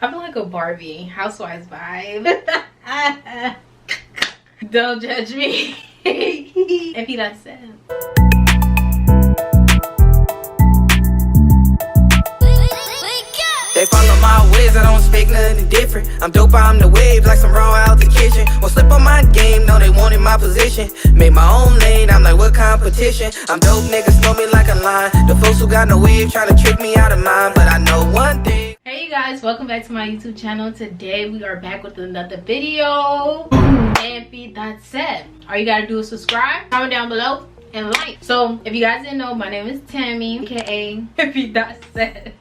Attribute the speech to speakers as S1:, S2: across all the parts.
S1: I feel like a Barbie Housewives vibe. Don't judge me. If you not sad.
S2: They follow my ways, I don't speak nothing different. I'm dope, I'm the wave, like some raw out the kitchen. Won't slip on my game, no, they wanted my position. Made my own lane, I'm like, what competition? I'm dope, niggas know me like a line. The folks who got no wave trying to trick me out of mine. But I know one thing.
S1: Hey you guys, welcome back to my YouTube channel. Today we are back with another video. And feed that said, all you gotta do is subscribe, comment down below, and like. So if you guys didn't know, my name is Tammie, aka feed that said.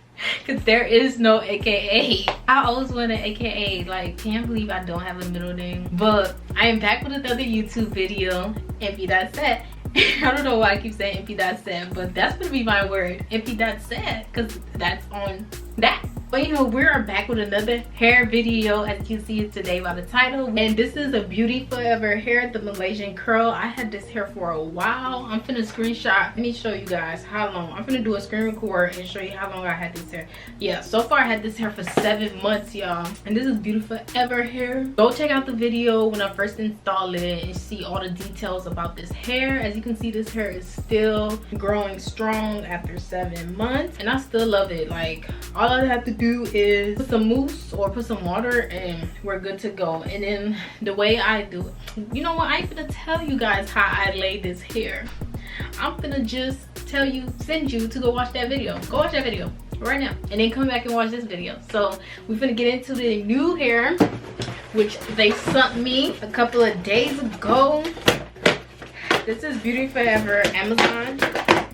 S1: Because there is no AKA. I always want an AKA. Like, can't believe I don't have a middle name. But I am back with another YouTube video. Empty that set. I don't know why I keep saying empty that set, but that's gonna be my word. Empty that set. Because that's on that. But you know, we are back with another hair video, as you can see today by the title. And this is a Beauty Forever hair, the Malaysian curl. I had this hair for a while. I'm finna screenshot. Let me show you guys how long. I'm finna do a screen record and show you how long I had this hair. Yeah, so far I had this hair for 7 months, y'all. And this is Beauty Forever hair. Go check out the video when I first installed it and see all the details about this hair. As you can see, this hair is still growing strong after 7 months. And I still love it. Like, all I have to do is put some mousse or put some water and we're good to go. And then the way I do it, you know what, I ain't gonna tell you guys how I lay this hair. I'm gonna just tell you, send you to go watch that video. Go watch that video right now and then come back and watch this video. So we're gonna get into the new hair, which they sent me a couple of days ago. This is Beauty Forever Amazon.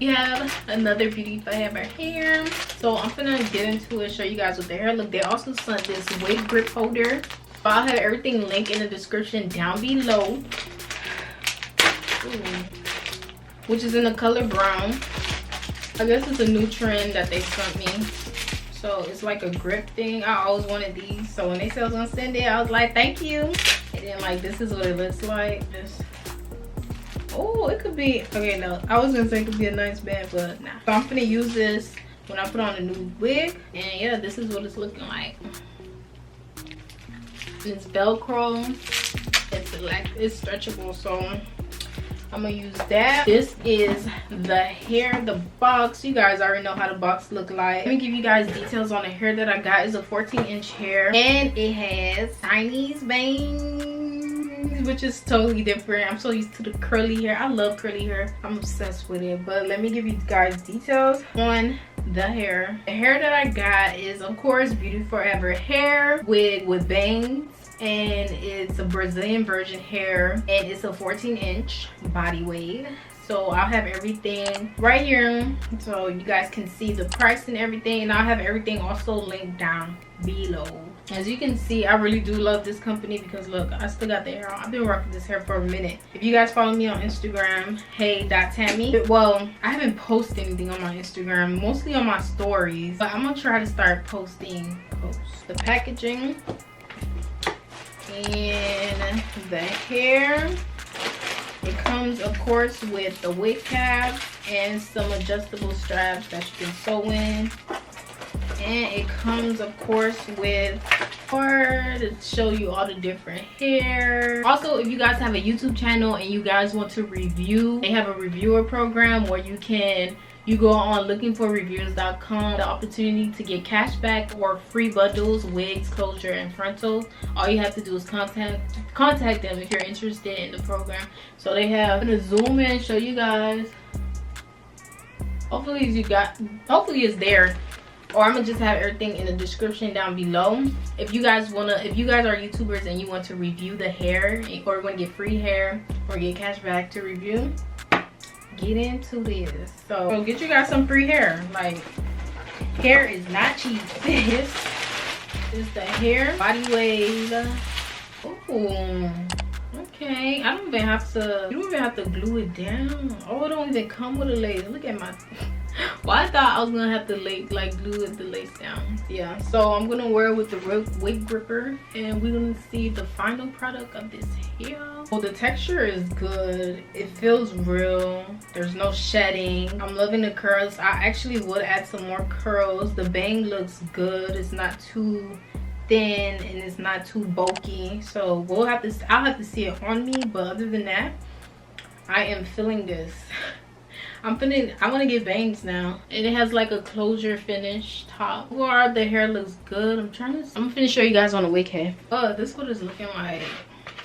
S1: We have another Beauty Forever hair. So I'm gonna get into it, show you guys what the hair look. They also sent this wig grip holder. I'll have everything linked in the description down below. Ooh. Which is in the color brown. I guess it's a new trend that they sent me. So it's like a grip thing. I always wanted these. So when they said I was gonna send it, I was like, thank you. And then like this is what it looks like. Just, oh, it could be, okay, no, I was gonna say it could be a nice band, but nah. So I'm gonna use this when I put on a new wig, and yeah, this is what it's looking like. And it's Velcro, it's stretchable, so I'm gonna use that. This is the hair, the box. You guys already know how the box look like. Let me give you guys details on the hair that I got. It's a 14-inch hair, and it has Chinese bangs, which is totally different. I'm so used to the curly hair. I love curly hair. I'm obsessed with it. But let me give you guys details on the hair. The hair that I got is, of course, Beauty Forever hair wig with bangs. And it's a Brazilian version hair. And it's a 14-inch body wave. So I'll have everything right here so you guys can see the price and everything. And I'll have everything also linked down below. As you can see, I really do love this company because look, I still got the hair on. I've been rocking this hair for a minute. If you guys follow me on Instagram, hey.tammie. Well, I haven't posted anything on my Instagram, mostly on my stories, but I'm gonna try to start posting posts. The packaging and the hair. It comes, of course, with the wig cap and some adjustable straps that you can sew in. And it comes, of course, with to show you all the different hair. Also, if you guys have a YouTube channel and you guys want to review, they have a reviewer program where you go on lookingforreviews.com, the opportunity to get cash back or free bundles, wigs, closure, and frontals. All you have to do is contact them if you're interested in the program. So they have, I'm gonna zoom in and show you guys. Hopefully it's there. Or I'm gonna just have everything in the description down below. If you guys are YouTubers and you want to review the hair, or want to get free hair or get cash back to review, get into this. So get you guys some free hair. Like, hair is not cheap. This is the hair body wave. Ooh, okay. I don't even have to, you don't even have to glue it down. Oh, it don't even come with a lace. Look at my well, I thought I was gonna have to glue the lace down. Yeah, so I'm gonna wear it with the wig gripper, and we're gonna see the final product of this hair. Well, the texture is good. It feels real. There's no shedding. I'm loving the curls. I actually would add some more curls. The bang looks good. It's not too thin and it's not too bulky. So I'll have to see it on me, but other than that, I am feeling this. I want to get bangs now, and it has like a closure finish top. Or the hair looks good. I'm gonna show you guys on the wig head. Oh, this is what it's looking like.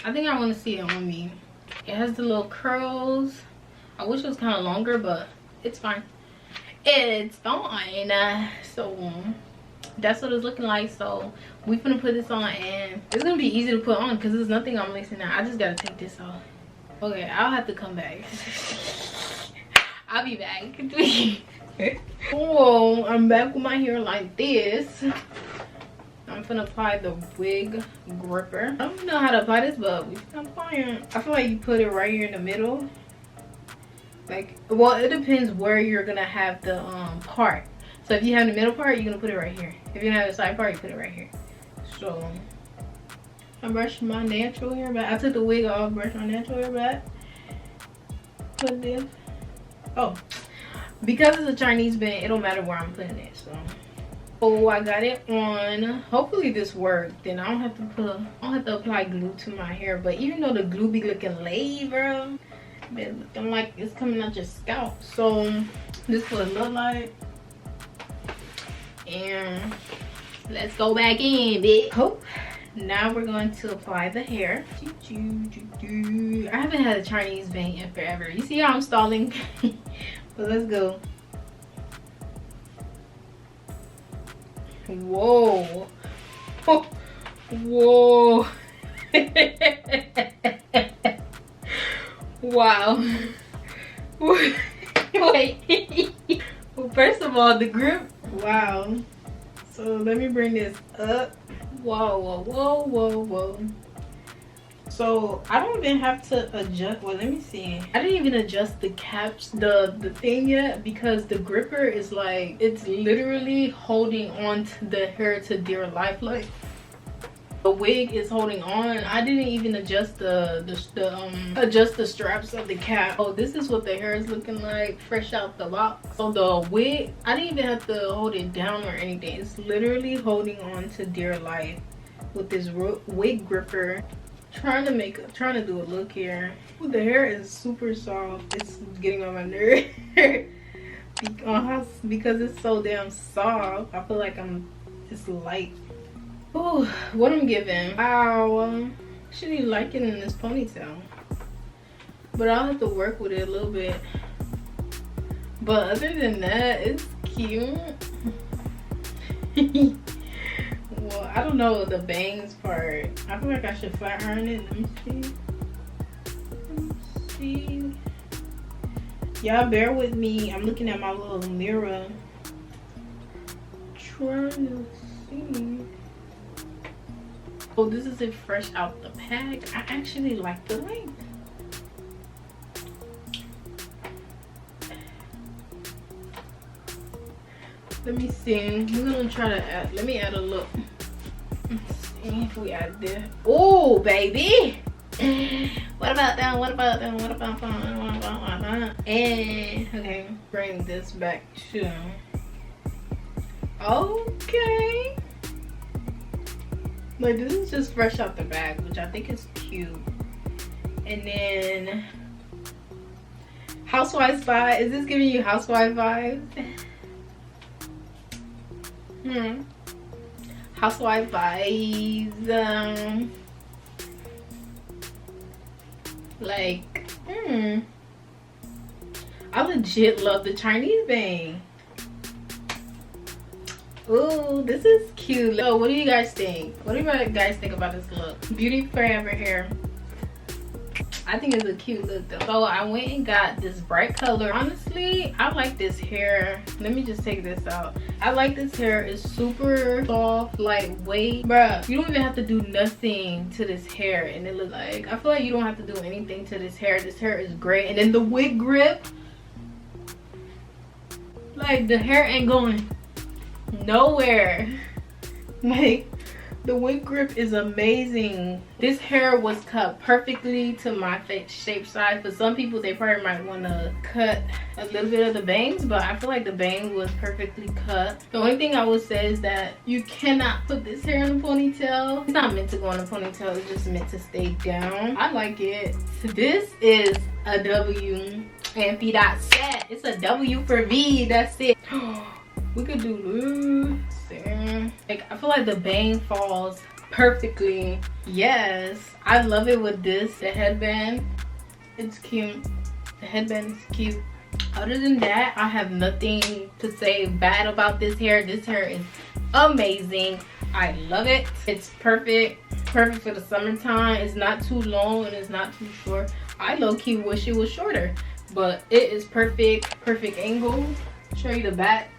S1: I think I want to see it on me. It has the little curls. I wish it was kind of longer, but it's fine. It's fine. So that's what it's looking like. So we're gonna put this on, and it's gonna be easy to put on because there's nothing I'm lacing out. I just gotta take this off. Okay, I'll have to come back. I'll be back. Whoa, I'm back with my hair like this. I'm gonna apply the wig gripper. I don't know how to apply this, but I'm applying. I feel like you put it right here in the middle. Like, well, it depends where you're gonna have the part. So if you have the middle part, you're gonna put it right here. If you have the side part, you put it right here. So I brushed my natural hair back. I took the wig off, brushed my natural hair back. Put this. Oh, because it's a Chinese band, it don't matter where I'm putting it. So oh, I got it on. Hopefully this worked. Then I don't have to apply glue to my hair. But even though the glue be looking lame, bro, it's looking like it's coming out your scalp. So this is what it look like. And let's go back in, bitch. Oh, now we're going to apply the hair. I haven't had a Chinese bang in forever. You see how I'm stalling? But let's go. Whoa. Oh. Whoa. Wow. Wait. Well, first of all, the grip. Wow. So let me bring this up. Whoa, whoa, whoa, whoa, whoa. So I don't even have to adjust. Well, let me see. I didn't even adjust the caps, the thing yet, because the gripper is like, it's literally holding on to the hair to dear life. Like the wig is holding on. I didn't even adjust adjust the straps of the cap. Oh, this is what the hair is looking like fresh out the box. So the wig, I didn't even have to hold it down or anything. It's literally holding on to dear life with this wig gripper. Trying to do a look here. The hair is super soft. It's getting on my nerve because it's so damn soft. I feel like it's light. Oh, what I'm giving. Wow, actually liking in this ponytail, but I'll have to work with it a little bit. But other than that, it's cute. Well, I don't know the bangs part. I feel like I should flat iron it. Let me see. Let me see. Y'all bear with me. I'm looking at my little mirror. Trying to see. Oh, this is it fresh out the pack. I actually like the length. Let me see. We're gonna try to add. Let me add a look. Let's see if we add this. Oh, baby. What about that? What about that? What about that? What about that? And okay, bring this back to. Okay. Like, this is just fresh out the bag, which I think is cute. And then Housewives vibe. Is this giving you housewife vibes? Housewife vibes. Like, I legit love the Chinese bang. Ooh, this is cute. Oh, what do you guys think? What do you guys think about this look? Beauty forever hair. I think it's a cute look though. So I went and got this bright color. Honestly, I like this hair. Let me just take this out. I like this hair. It's super soft, lightweight. Bruh, you don't even have to do nothing to this hair and it looks like, I feel like you don't have to do anything to this hair. This hair is great. And then the wig grip, like the hair ain't going nowhere. Like The wig grip is amazing. This hair was cut perfectly to my face shape size. For some people, they probably might want to cut a little bit of the bangs, but I feel like the bang was perfectly cut. The only thing I would say is that you cannot put this hair in a ponytail. It's not meant to go in a ponytail, it's just meant to stay down. I like it. This is a W, and V dot set. It's a W for V, that's it. We could do this. Like, I feel like the bang falls perfectly. Yes, I love it with this. The headband, it's cute. The headband is cute. Other than that, I have nothing to say bad about this hair. This hair is amazing. I love it. It's perfect for the summertime. It's not too long and it's not too short. I low-key wish it was shorter, but it is perfect angle. Show you the back.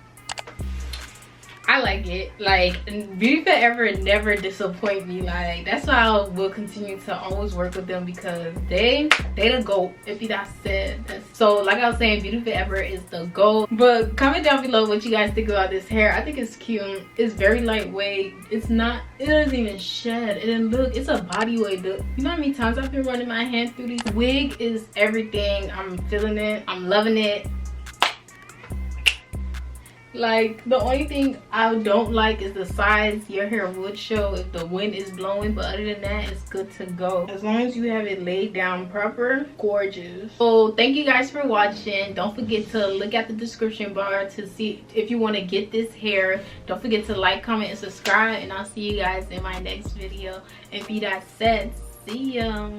S1: I like it. Like, Beauty Forever never disappoint me. Like, that's why I will continue to always work with them, because they the GOAT. If you guys said that. So like I was saying, Beauty Forever is the GOAT. But comment down below what you guys think about this hair. I think it's cute. It's very lightweight. It doesn't even shed. And look, it's a body weight. You know how many times I've been running my hand through these? Wig is everything. I'm feeling it. I'm loving it. Like, the only thing I don't like is the size. Your hair would show if the wind is blowing, but other than that, it's good to go. As long as you have it laid down proper, gorgeous. So thank you guys for watching. Don't forget to look at the description bar to see if you want to get this hair. Don't forget to like, comment, and subscribe, and I'll see you guys in my next video. And be that said, see ya.